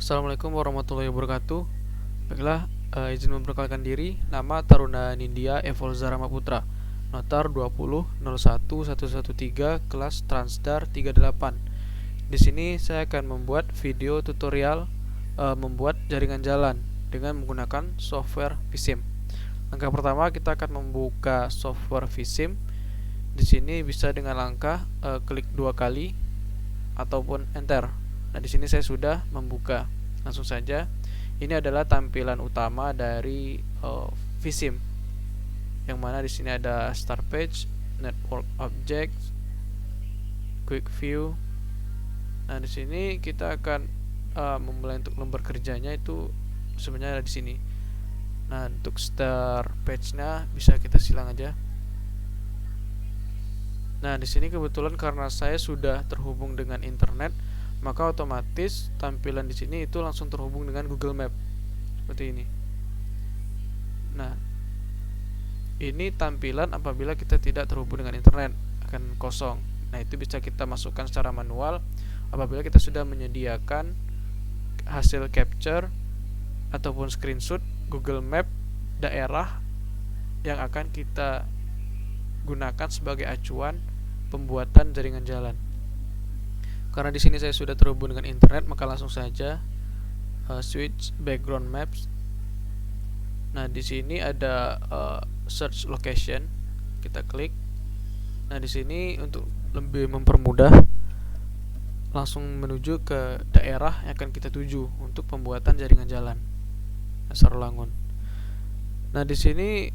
Assalamualaikum warahmatullahi wabarakatuh. Baiklah, izin memperkenalkan diri. Nama Taruna Nindya Evolza Ramaputra. Notar 20.01.113 kelas Transdar 38. Di sini saya akan membuat video tutorial membuat jaringan jalan dengan menggunakan software vSIM. Langkah pertama kita akan membuka software vSIM. Di sini bisa dengan langkah klik dua kali ataupun enter. Nah, di sini saya sudah membuka. Langsung saja. Ini adalah tampilan utama dari vSIM. Yang mana di sini ada start page, network objects, quick view. Nah, di sini kita akan memulai untuk lembar kerjanya itu sebenarnya ada di sini. Nah, untuk start page-nya bisa kita silang aja. Nah, di sini kebetulan karena saya sudah terhubung dengan internet, maka otomatis tampilan di sini itu langsung terhubung dengan Google Map. Seperti ini. Nah, ini tampilan apabila kita tidak terhubung dengan internet, akan kosong. Nah, itu bisa kita masukkan secara manual apabila kita sudah menyediakan hasil capture ataupun screenshot Google Map daerah yang akan kita gunakan sebagai acuan pembuatan jaringan jalan. Karena di sini saya sudah terhubung dengan internet, maka langsung saja switch background maps. Nah, di sini ada search location, kita klik. Nah, di sini untuk lebih mempermudah langsung menuju ke daerah yang akan kita tuju untuk pembuatan jaringan jalan. Sarolangun. Nah, di sini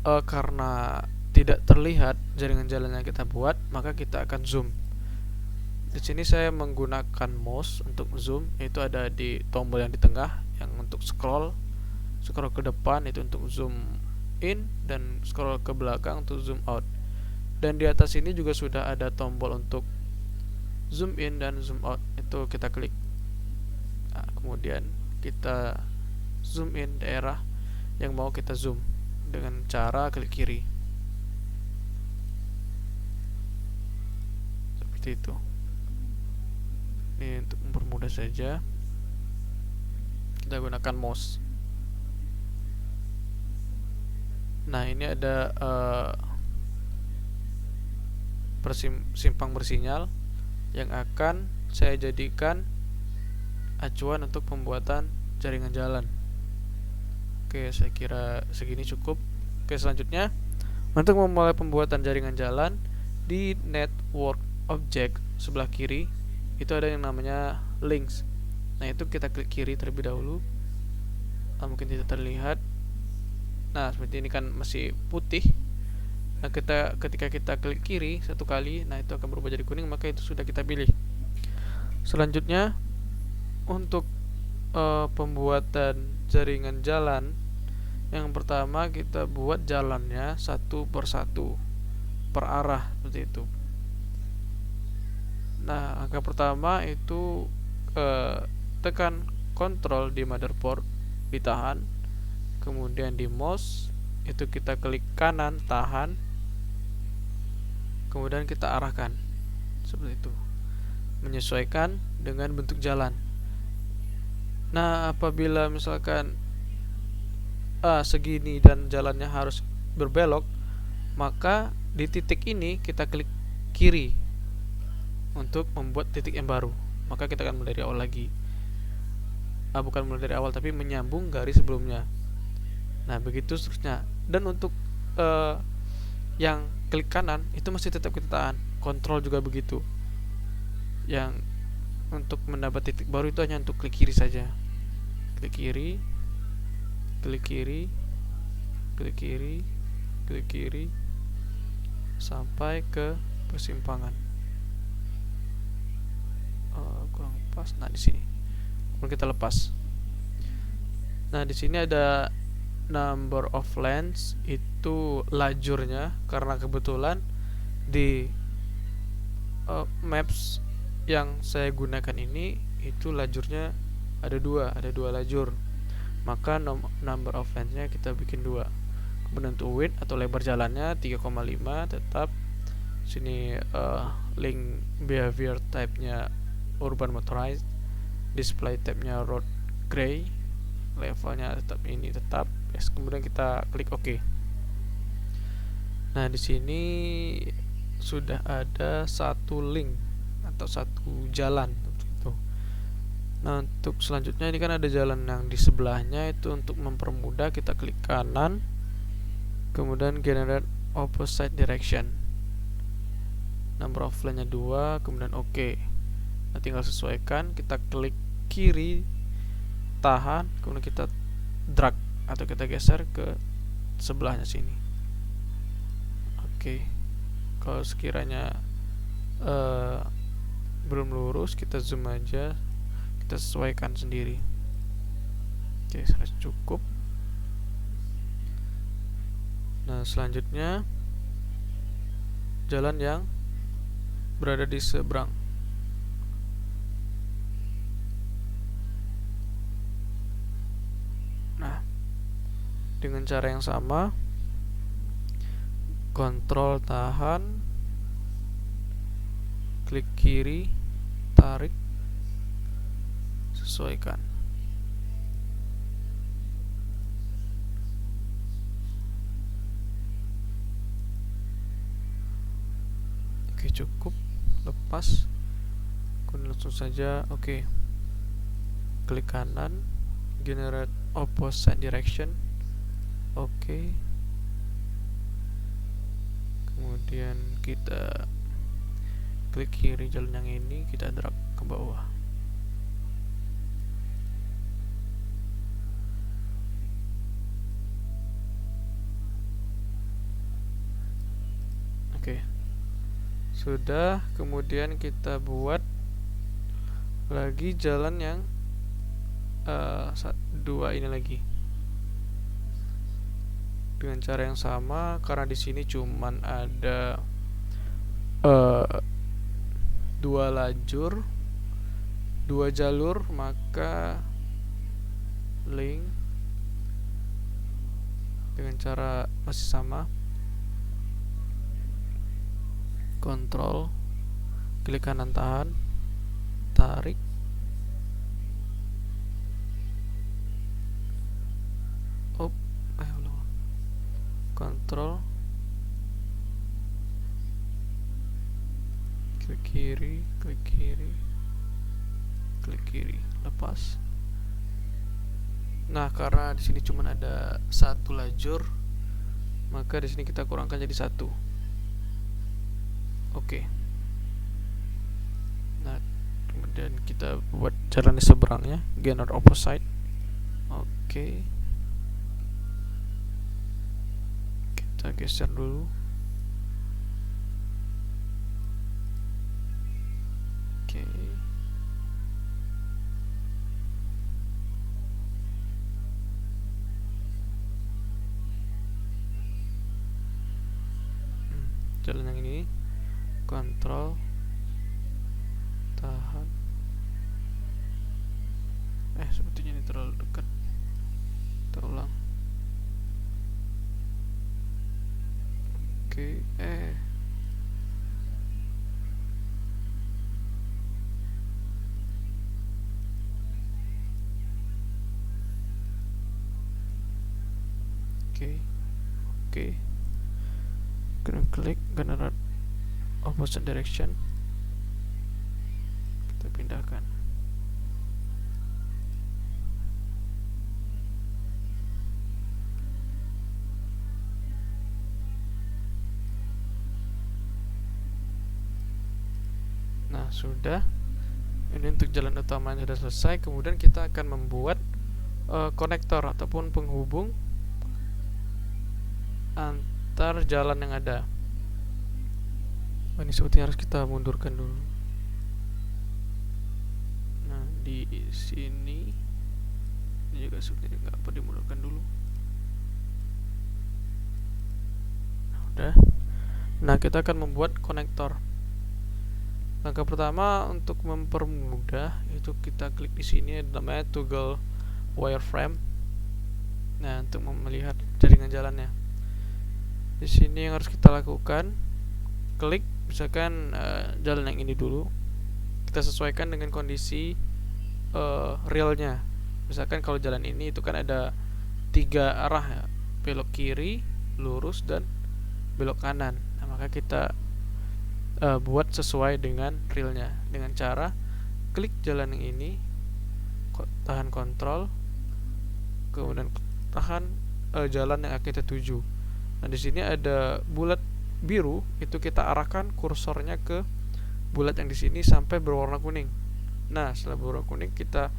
karena tidak terlihat jaringan jalan yang kita buat, maka kita akan zoom. Di sini saya menggunakan mouse untuk zoom, yaitu ada di tombol yang di tengah, yang untuk scroll ke depan itu untuk zoom in, dan scroll ke belakang untuk zoom out. Dan di atas ini juga sudah ada tombol untuk zoom in dan zoom out, itu kita klik. Nah, kemudian kita zoom in daerah yang mau kita zoom dengan cara klik kiri. Seperti itu. Ini untuk mempermudah saja, kita gunakan mouse. Nah, ini ada simpang bersinyal yang akan saya jadikan acuan untuk pembuatan jaringan jalan. Oke, saya kira segini cukup. Oke, selanjutnya untuk memulai pembuatan jaringan jalan, di network object sebelah kiri itu ada yang namanya links. Nah, itu kita klik kiri terlebih dahulu. Mungkin tidak terlihat. Nah, seperti ini kan masih putih. Nah, ketika kita klik kiri satu kali, nah itu akan berubah jadi kuning, maka itu sudah kita pilih. Selanjutnya untuk pembuatan jaringan jalan, yang pertama kita buat jalannya satu per satu per arah seperti itu. Nah, angka pertama itu tekan kontrol di motherboard, ditahan, kemudian di mouse itu kita klik kanan, tahan, kemudian kita arahkan seperti itu, menyesuaikan dengan bentuk jalan. Nah, apabila misalkan segini dan jalannya harus berbelok, maka di titik ini kita klik kiri untuk membuat titik yang baru. Maka kita akan mulai dari awal lagi. Bukan mulai dari awal, tapi menyambung garis sebelumnya. Nah, begitu seterusnya. Dan untuk yang klik kanan itu masih tetap kita tahan. Kontrol juga begitu. Yang untuk mendapat titik baru itu hanya untuk klik kiri saja. Klik kiri, klik kiri, klik kiri, klik kiri, sampai ke persimpangan. Kurang pas. Nah, di sini. Kemudian kita lepas. Nah, di sini ada number of lanes, itu lajurnya, karena kebetulan di maps yang saya gunakan ini itu lajurnya ada dua lajur, maka number of lanes-nya kita bikin 2. Kemudian untuk width atau lebar jalannya 3,5 tetap. Sini link behavior type-nya urban motorized. display tabnya road gray, levelnya tetap ini tetap, yes. Kemudian kita klik OK. Nah, di sini sudah ada satu link atau satu jalan gitu. Nah, untuk selanjutnya ini kan ada jalan yang di sebelahnya, itu untuk mempermudah kita klik kanan, kemudian generate opposite direction, number of lane nya 2, kemudian OK. Nah, tinggal sesuaikan, kita klik kiri, tahan, kemudian kita drag atau kita geser ke sebelahnya sini. Oke. Kalau sekiranya belum lurus, kita zoom aja, kita sesuaikan sendiri. Oke, sudah cukup. Nah, selanjutnya jalan yang berada di seberang. Nah, dengan cara yang sama, kontrol tahan, klik kiri, tarik, sesuaikan. Oke, cukup. Lepas, kemudian langsung saja oke. Klik kanan, generate opposite direction, oke. Kemudian kita klik kiri jalan yang ini, kita drag ke bawah. Oke, sudah. Kemudian kita buat lagi jalan yang dua ini lagi dengan cara yang sama, karena di sini cuman ada dua lajur, dua jalur, maka link dengan cara masih sama, kontrol, klik kanan tahan, tarik, kontrol, klik kiri, klik kiri, klik kiri, lepas. Nah, karena di sini cuma ada satu lajur, maka di sini kita kurangkan jadi satu. Oke. Nah, kemudian kita buat jalan di seberangnya, generate opposite. Oke. Kita geser dulu. Oke. Jalan yang ini, kontrol, tahan. Sepertinya ini terlalu dekat. Kita ulang. Oke, Oke. Kita klik generate opposite direction. Kita pindahkan. Nah, sudah. Ini untuk jalan utamanya sudah selesai. Kemudian kita akan membuat konektor ataupun penghubung antar jalan yang ada. Ini sepertinya harus kita mundurkan dulu. Nah, di sini ini juga sepertinya nggak perlu dimundurkan dulu. Nah, udah. Nah, kita akan membuat konektor. Langkah pertama untuk mempermudah itu kita klik di sini, namanya toggle wireframe. Nah, untuk melihat jaringan jalannya. Di sini yang harus kita lakukan, klik misalkan jalan yang ini dulu. Kita sesuaikan dengan kondisi realnya. Misalkan kalau jalan ini itu kan ada 3 arah ya, belok kiri, lurus, dan belok kanan. Nah, maka kita buat sesuai dengan realnya dengan cara klik jalan yang ini, tahan kontrol, kemudian tahan jalan yang akan kita tuju. Nah, di sini ada bulat biru, itu kita arahkan kursornya ke bulat yang di sini sampai berwarna kuning. Nah, setelah berwarna kuning kita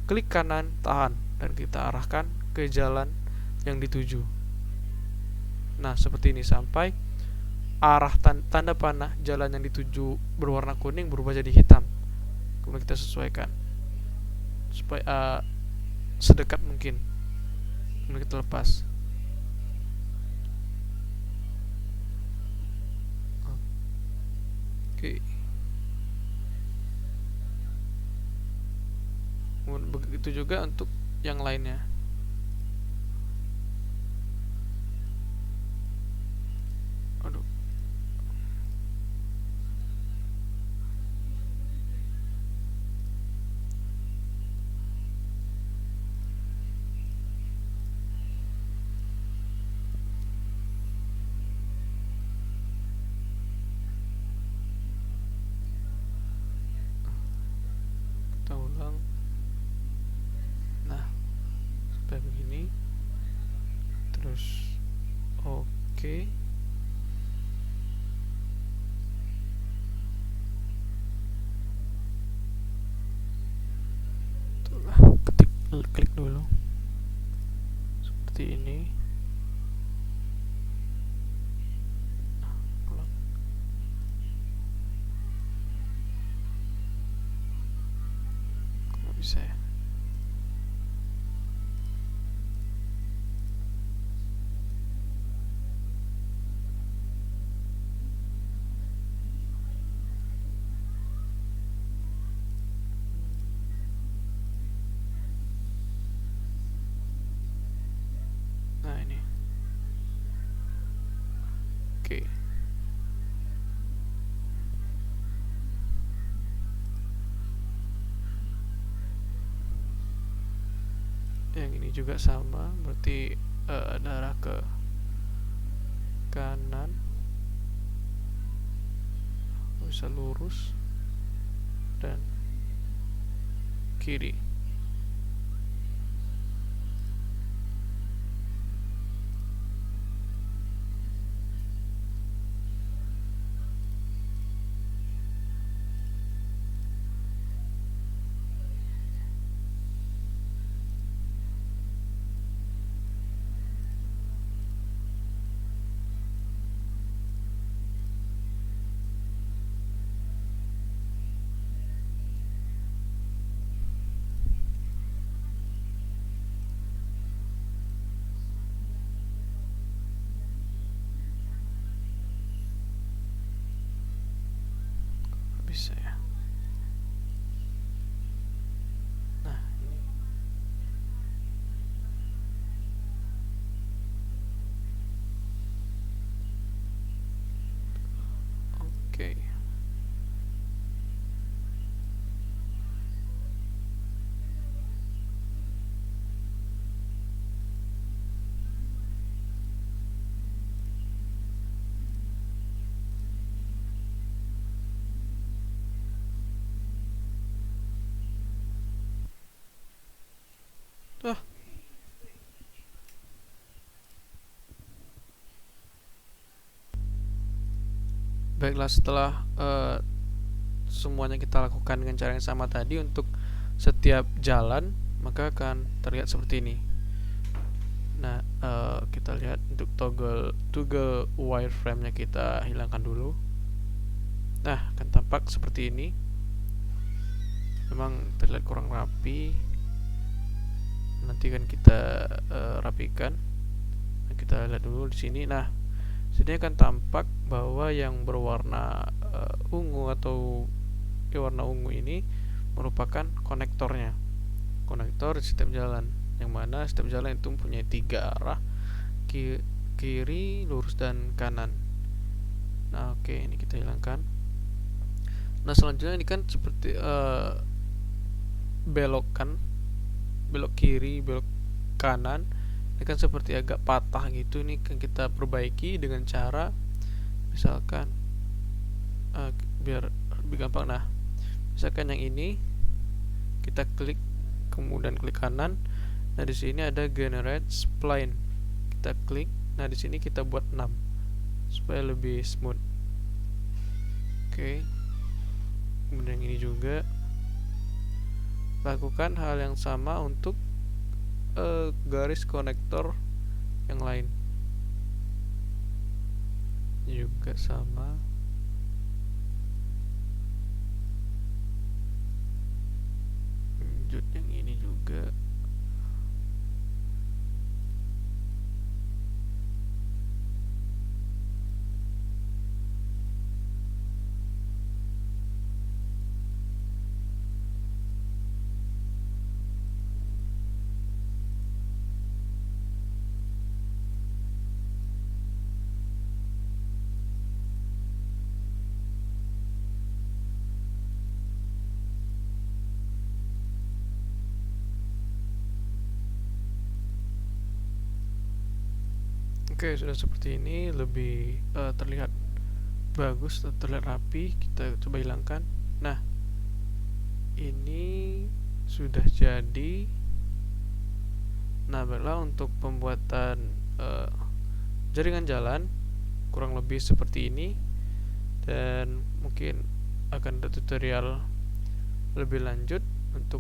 klik kanan, tahan, dan kita arahkan ke jalan yang dituju. Nah, seperti ini sampai arah tanda panah jalan yang dituju berwarna kuning berubah jadi hitam. Kemudian kita sesuaikan supaya sedekat mungkin. Kemudian kita lepas. Oke. Begitu juga untuk yang lainnya. Aduh. Kita ulang. Nah, sampai begini. Terus oke. Itulah, klik dulu seperti ini. Kok bisa ya? Nah, ini. Oke. Yang ini juga sama, berarti arah ke kanan, bisa lurus, dan kiri. Bisa ya. Nah, ini. Oke. Ah, baiklah, setelah semuanya kita lakukan dengan cara yang sama tadi untuk setiap jalan, maka akan terlihat seperti ini. Nah, kita lihat untuk toggle wireframe-nya kita hilangkan dulu. Nah, akan tampak seperti ini. Memang terlihat kurang rapi. Nanti kan kita rapikan. Nah, kita lihat dulu di sini. Nah, sini akan tampak bahwa yang berwarna ungu atau warna ungu ini merupakan konektornya. Konektor di setiap jalan, yang mana setiap jalan itu mempunyai 3 arah, kiri, lurus, dan kanan. Nah, oke, ini kita hilangkan. Nah, selanjutnya ini kan seperti belokan, belok kiri, belok kanan, ini kan seperti agak patah gitu. Ini kan kita perbaiki dengan cara misalkan biar lebih gampang. Nah, misalkan yang ini kita klik, kemudian klik kanan. Nah, di sini ada generate spline. Kita klik. Nah, di sini kita buat 6 supaya lebih smooth. Oke. Kemudian ini juga lakukan hal yang sama untuk garis konektor yang lain. Juga sama. Lanjut yang ini juga. Oke, sudah seperti ini, lebih terlihat bagus, terlihat rapi. Kita coba hilangkan. Nah, ini sudah jadi. Nah, baiklah, untuk pembuatan jaringan jalan kurang lebih seperti ini, dan mungkin akan ada tutorial lebih lanjut untuk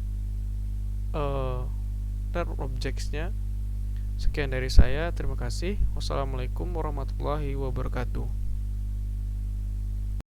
network objects-nya. Sekian dari saya, terima kasih. Wassalamualaikum warahmatullahi wabarakatuh.